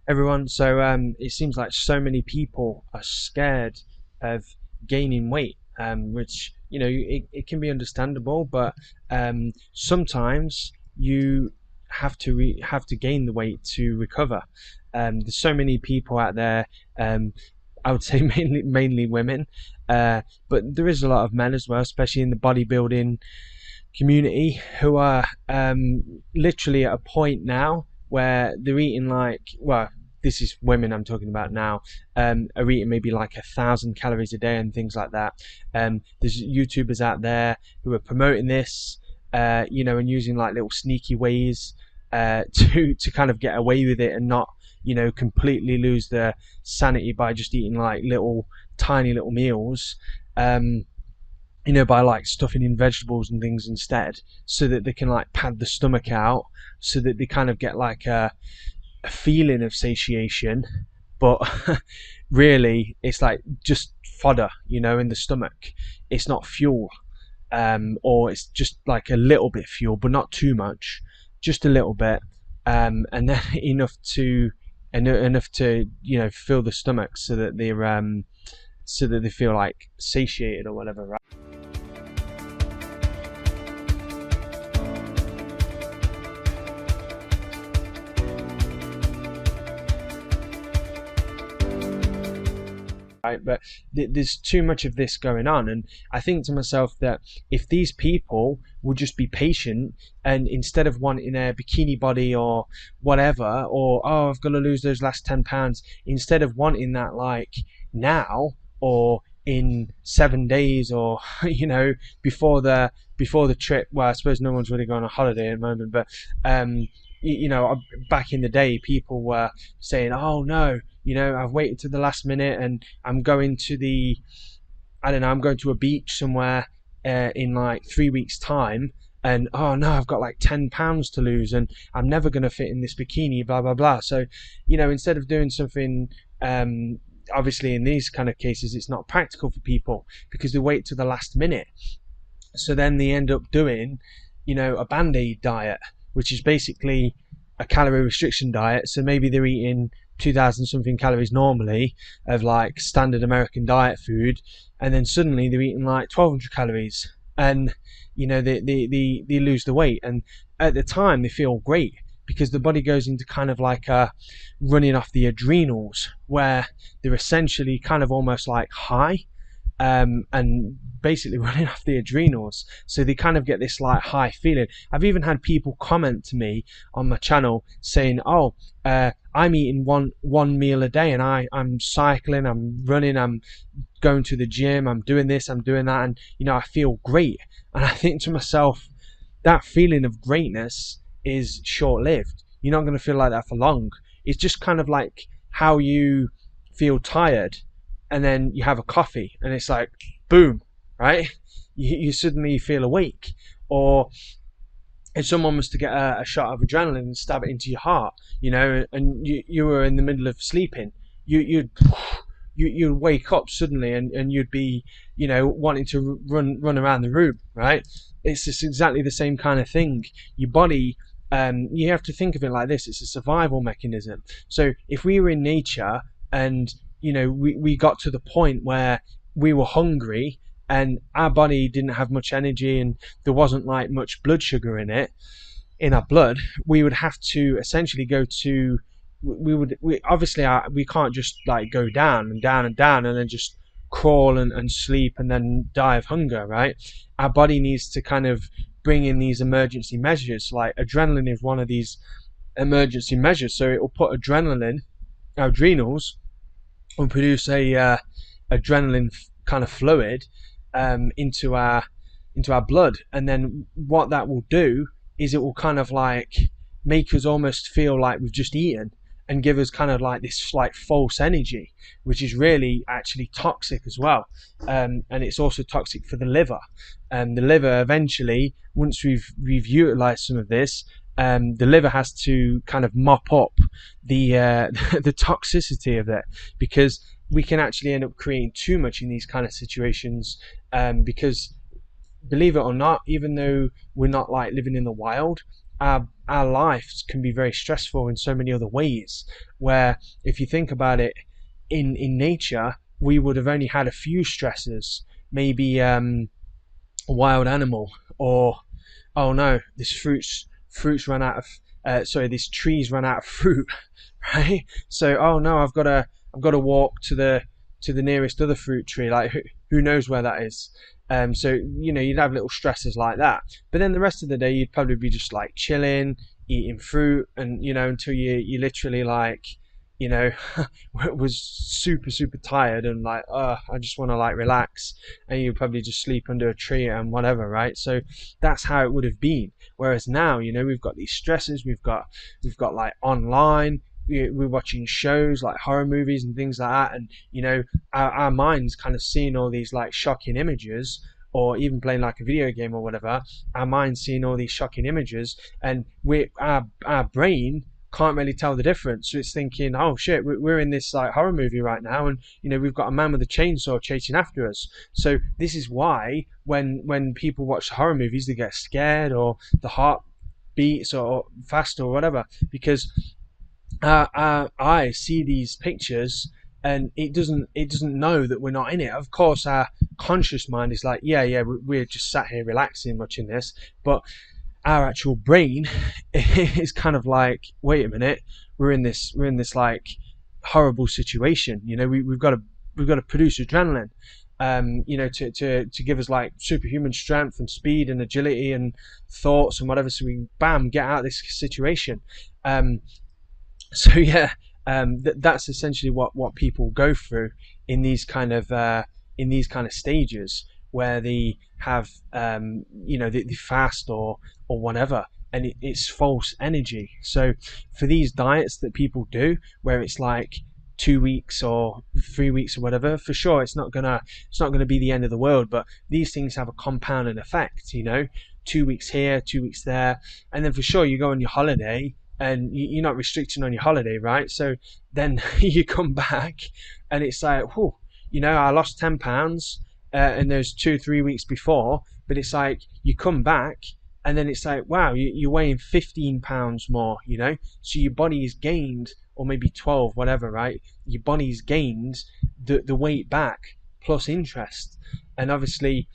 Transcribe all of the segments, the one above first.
everyone. So it seems like so many people are scared of gaining weight, which it can be understandable, but sometimes you have to gain the weight to recover. There's so many people out there. I would say mainly women, but there is a lot of men as well, especially in the bodybuilding community, who are literally at a point now where they're eating this is women I'm talking about now, are eating maybe like 1,000 calories a day and things like that. There's YouTubers out there who are promoting this, and using like little sneaky ways to kind of get away with it and not completely lose their sanity by just eating like tiny little meals, by like stuffing in vegetables and things instead, so that they can like pad the stomach out, so that they kind of get like a feeling of satiation, but really it's like just fodder, in the stomach. It's not fuel, or it's just like a little bit fuel, but not too much, just a little bit, and then enough to fill the stomach, so that they feel like satiated or whatever, right? Right, but there's too much of this going on, and I think to myself that if these people would just be patient, and instead of wanting a bikini body or whatever, or I've got to lose those last 10 pounds, instead of wanting that like now or in 7 days, or before the trip. Well, I suppose no one's really going on holiday at the moment, but back in the day, people were saying, oh no, I've waited to the last minute and I'm going to I'm going to a beach somewhere in like 3 weeks time, and oh no, I've got like 10 pounds to lose and I'm never going to fit in this bikini, blah blah blah. So instead of doing something, obviously in these kind of cases it's not practical for people because they wait to the last minute, so then they end up doing a band-aid diet, which is basically a calorie restriction diet. So maybe they're eating 2,000 something calories normally of like standard American diet food, and then suddenly they're eating like 1,200 calories, and they lose the weight, and at the time they feel great because the body goes into kind of like a running off the adrenals, where they're essentially kind of almost like high, and basically running off the adrenals, so they kind of get this like high feeling. I've even had people comment to me on my channel saying, oh, I'm eating one meal a day, and I'm cycling, I'm running, I'm going to the gym, I'm doing this, I'm doing that, and I feel great. And I think to myself, that feeling of greatness is short-lived. You're not going to feel like that for long. It's just kind of like how you feel tired and then you have a coffee and it's like boom, right? You suddenly feel awake. Or if someone was to get a shot of adrenaline and stab it into your heart, and you were in the middle of sleeping, you'd wake up suddenly, and you'd be wanting to run around the room, right? It's just exactly the same kind of thing. Your body, you have to think of it like this: it's a survival mechanism. So if we were in nature and we got to the point where we were hungry and our body didn't have much energy and there wasn't like much blood sugar in our blood, we would have to essentially we can't just like go down and down and down and then just crawl and sleep and then die of hunger, right? Our body needs to kind of bring in these emergency measures. Like adrenaline is one of these emergency measures, so it will put our adrenals will produce a adrenaline kind of fluid into our blood, and then what that will do is it will kind of like make us almost feel like we've just eaten and give us kind of like this like false energy, which is really actually toxic as well, and it's also toxic for the liver. The liver eventually, once we've utilized some of this, the liver has to kind of mop up the the toxicity of it, because we can actually end up creating too much in these kind of situations, because believe it or not, even though we're not like living in the wild, our lives can be very stressful in so many other ways, where if you think about it, in nature we would have only had a few stresses, maybe a wild animal, or oh no, this fruits run out of sorry, this trees run out of fruit, right? So oh no, I've got to walk to the nearest other fruit tree. Like who knows where that is? So you'd have little stresses like that. But then the rest of the day you'd probably be just like chilling, eating fruit, and until you literally like you know was super tired and like I just want to like relax, and you probably just sleep under a tree and whatever, right? So that's how it would have been. Whereas now we've got these stresses, we've got like online, we're watching shows like horror movies and things like that, and our minds kind of seeing all these like shocking images, or even playing like a video game or whatever. Our mind's seeing all these shocking images, and our brain can't really tell the difference. So it's thinking, oh shit, we're in this like horror movie right now, and we've got a man with a chainsaw chasing after us. So this is why when people watch horror movies, they get scared, or the heart beats or fast or whatever, because our eyes see these pictures, and it doesn't know that we're not in it. Of course, our conscious mind is like, yeah, we're just sat here relaxing watching this, but our actual brain is kind of like, wait a minute, we're in this like horrible situation. We've got to produce adrenaline, to give us like superhuman strength and speed and agility and thoughts and whatever, so we can bam get out of this situation. So yeah, that's essentially what people go through in these kind of stages, where they have they fast or whatever, and it's false energy. So for these diets that people do, where it's like 2 weeks or 3 weeks or whatever, for sure it's not gonna be the end of the world, but these things have a compounding effect. 2 weeks here, 2 weeks there, and then for sure you go on your holiday, and you're not restricting on your holiday, right? So then you come back and it's like, whew, I lost 10 pounds, and there's 2 3 weeks before, but it's like you come back and then it's like, wow, you're weighing 15 pounds more, so your body's gained, or maybe 12, whatever, right? Your body's gained the weight back plus interest. And obviously,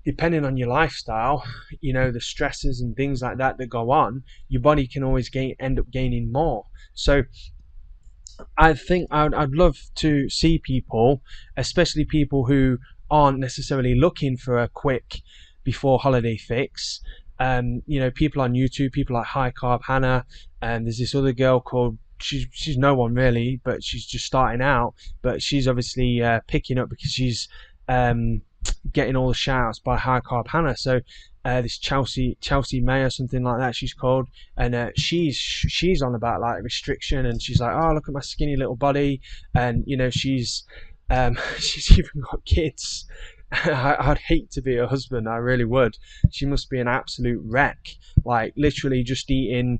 depending on your lifestyle, the stresses and things like that go on, your body can always end up gaining more. So I think I'd love to see people, especially people who aren't necessarily looking for a quick before holiday fix. People on YouTube, people like High Carb Hannah, and there's this other girl called, she's no one really, but she's just starting out, but she's obviously picking up because she's getting all the shout-outs by High Carb Hannah. So this Chelsea May or something like that she's called, and she's on about like restriction, and she's like, oh, look at my skinny little body, and she's she's even got kids. I'd hate to be her husband, I really would. She must be an absolute wreck, like literally just eating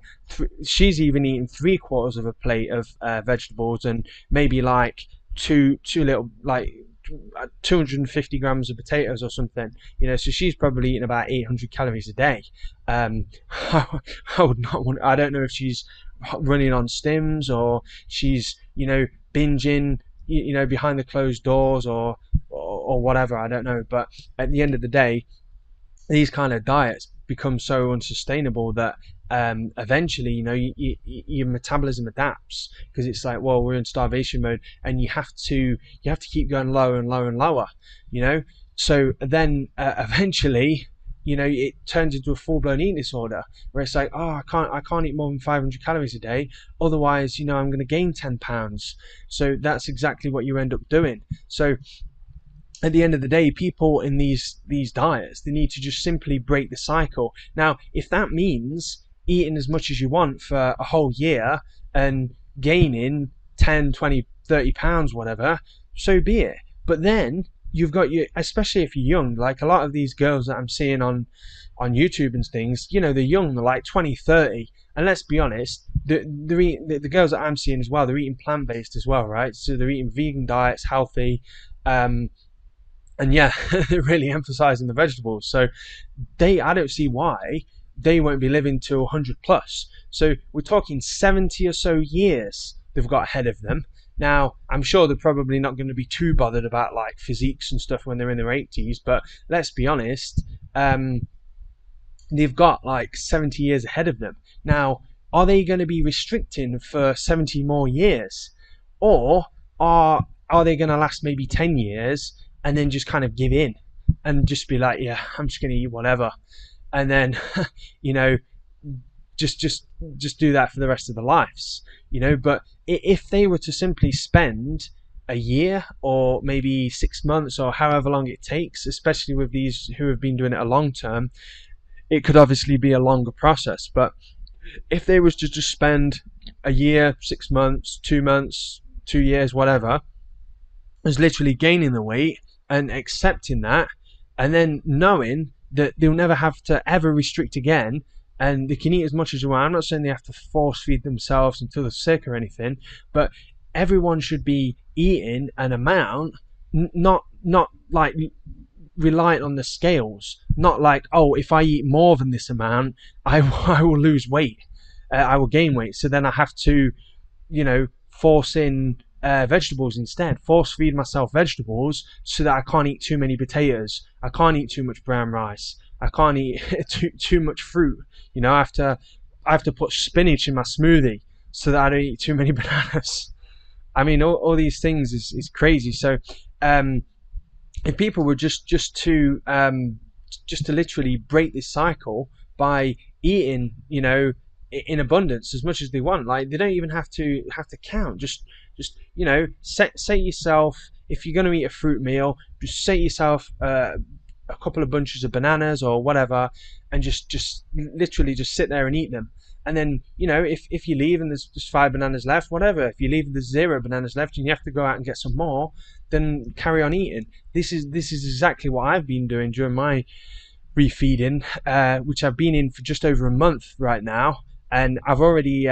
she's even eating 3/4 of a plate of vegetables, and maybe like two little like 250 grams of potatoes or something, so she's probably eating about 800 calories a day. I would not want, I don't know if she's running on stims, or she's binging behind the closed doors, or whatever, I don't know. But at the end of the day, these kind of diets become so unsustainable that eventually your metabolism adapts, because it's like, well, we're in starvation mode, and you have to keep going lower and lower and lower, so then eventually it turns into a full-blown eating disorder, where it's like, oh, I can't eat more than 500 calories a day, otherwise I'm going to gain 10 pounds. So that's exactly what you end up doing. So at the end of the day, people in these diets, they need to just simply break the cycle. Now, if that means eating as much as you want for a whole year and gaining 10, 20, 30 pounds, whatever, so be it. But then you've got especially if you're young, like a lot of these girls that I'm seeing on YouTube and things, they're young, they're like 20, 30. And let's be honest, the girls that I'm seeing as well, they're eating plant-based as well, right? So they're eating vegan diets, healthy, and yeah, they're really emphasizing the vegetables. So I don't see why they won't be living to 100 plus. So we're talking 70 or so years they've got ahead of them. Now, I'm sure they're probably not going to be too bothered about like physiques and stuff when they're in their 80s, but let's be honest, they've got like 70 years ahead of them. Now, are they going to be restricting for 70 more years? Or are they going to last maybe 10 years and then just kind of give in and just be like, yeah, I'm just going to eat whatever. And then, you know, just do that for the rest of their lives, you know. But if they were to simply spend a year or maybe 6 months or however long it takes, especially with these who have been doing it a long term, it could obviously be a longer process. But if they was to just spend a year, 6 months, 2 months, 2 years, whatever, as literally gaining the weight and accepting that, and then knowing that they'll never have to ever restrict again, and they can eat as much as they want. I'm not saying they have to force feed themselves until they're sick or anything, but everyone should be eating an amount, not like reliant on the scales, not like, oh, if I eat more than this amount, I will lose weight, I will gain weight, so then I have to, you know, force in vegetables instead, force feed myself vegetables so that I can't eat too many potatoes, I can't eat too much brown rice, I can't eat too much fruit, you know, I have to put spinach in my smoothie so that I don't eat too many bananas. I mean, all these things is crazy. So if people were just to literally break this cycle by eating, you know, in abundance as much as they want, like they don't even have to count. Just you know, say yourself, if you're going to eat a fruit meal, just set yourself a couple of bunches of bananas or whatever, and just literally just sit there and eat them. And then, you know, if you leave and there's just 5 bananas left, whatever, if you leave and there's 0 bananas left and you have to go out and get some more, then carry on eating. This is exactly what I've been doing during my refeeding, which I've been in for just over a month right now. And I've already,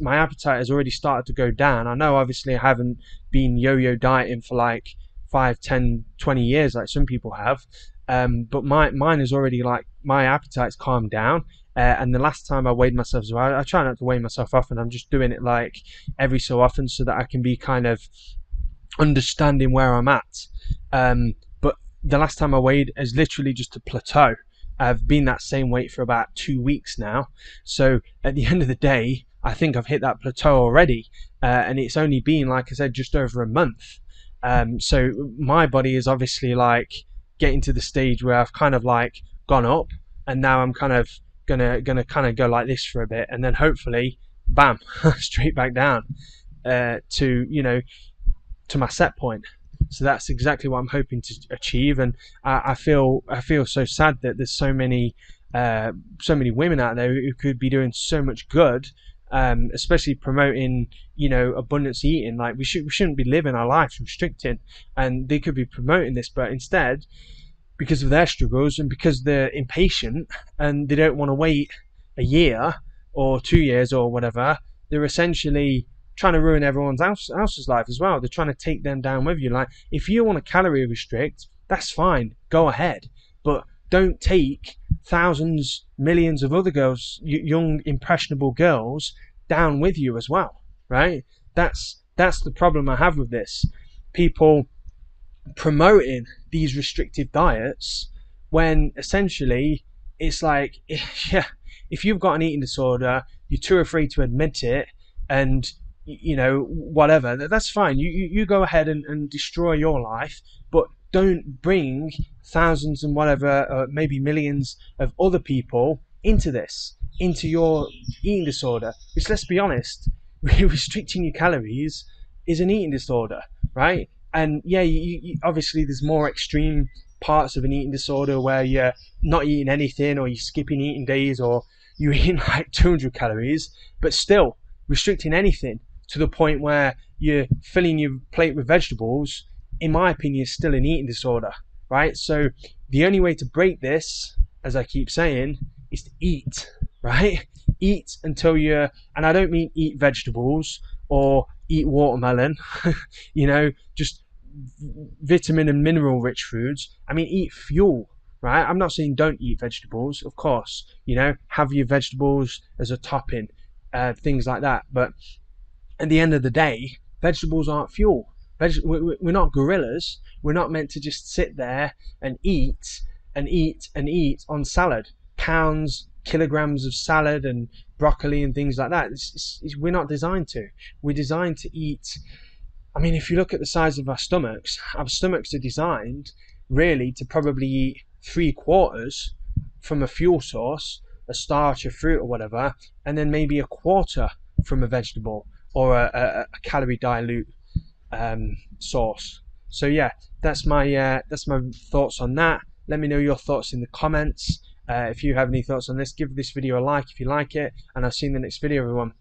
my appetite has already started to go down. I know obviously I haven't been yo-yo dieting for like 5, 10, 20 years like some people have. But mine is already, like, my appetite's calmed down. And the last time I weighed myself, so I try not to weigh myself often. I'm just doing it like every so often so that I can be kind of understanding where I'm at. But the last time I weighed is literally just a plateau. I've been that same weight for about 2 weeks now. So at the end of the day, I think I've hit that plateau already. And it's only been, like I said, just over a month. So my body is obviously like getting to the stage where I've kind of like gone up, and now I'm kind of gonna kind of go like this for a bit, and then hopefully, bam, straight back down to, you know, to my set point. So that's exactly what I'm hoping to achieve. And I feel so sad that there's so many women out there who could be doing so much good, especially promoting, you know, abundance eating. Like we shouldn't be living our lives restricting, and they could be promoting this, but instead, because of their struggles and because they're impatient and they don't want to wait a year or 2 years or whatever, they're essentially trying to ruin everyone else's life as well. They're trying to take them down with you. Like, if you want to calorie restrict, that's fine, go ahead, but don't take thousands, millions of other girls, young impressionable girls, down with you as well, right? That's the problem I have with this. People promoting these restrictive diets when essentially it's like, yeah, if you've got an eating disorder, you're too afraid to admit it, and you know, whatever, that's fine. You go ahead and destroy your life, but don't bring thousands and whatever, maybe millions of other people into this, into your eating disorder. Which, let's be honest, restricting your calories is an eating disorder, right? And yeah, you obviously there's more extreme parts of an eating disorder where you're not eating anything, or you're skipping eating days, or you're eating like 200 calories, but still restricting anything to the point where you're filling your plate with vegetables, in my opinion, is still an eating disorder, right? So the only way to break this, as I keep saying, is to eat, right? Eat until you're, and I don't mean eat vegetables or eat watermelon, you know, just vitamin and mineral rich foods. I mean, eat fuel, right? I'm not saying don't eat vegetables, of course, you know, have your vegetables as a topping, things like that. But at the end of the day, vegetables aren't fuel. We're not gorillas. We're not meant to just sit there and eat and eat and eat on salad. Pounds, kilograms of salad and broccoli and things like that. We're not designed to. We're designed to eat. I mean, if you look at the size of our stomachs are designed really to probably eat 3/4 from a fuel source, a starch, a fruit or whatever, and then maybe a quarter from a vegetable or a calorie dilute source. So yeah, that's my thoughts on that. Let me know your thoughts in the comments. If you have any thoughts on this, give this video a like if you like it, and I'll see you in the next video, everyone.